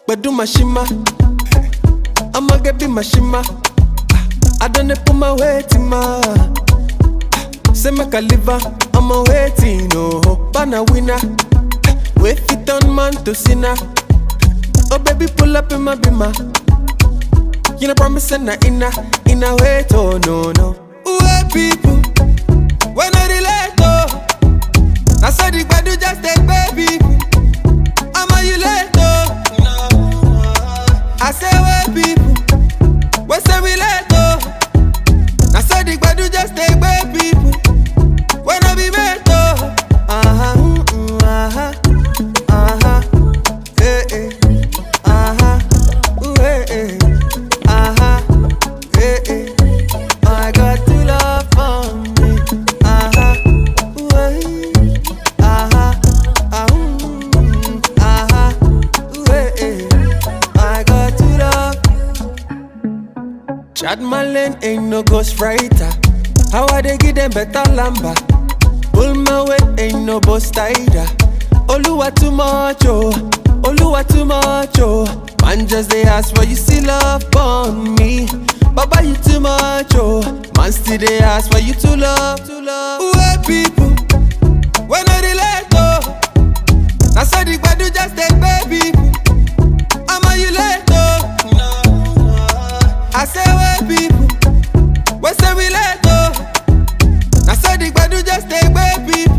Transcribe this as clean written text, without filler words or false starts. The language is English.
but do my shima. I'ma get be my shima. I done put my weight in my. Say make a liver, I'm a waiting, no, but a winner. Wait fit on man to sinner. Oh baby, pull up in my bima. You know promise and in a wait, oh no. Wait people, when I relate, oh. I saw the bad just take baby. I'm a you late, oh. I say wait people, when say we late, oh. I saw the bad just take baby. When I be better, I got to love for me, I got to love. Chad Malin ain't no ghost writer. How I they give them better lamba? Pull my weight, ain't no boss tighter. Oluwa too much, oh. Oluwa too much, oh. Man just they ask why you still love on me. Baba you too much, oh. Man still they ask why you too love. Wait people, when I relate, oh. I saw the bad just take baby. I'm a you late, oh. I say wait people, when say we late, oh. I saw the bad just take baby.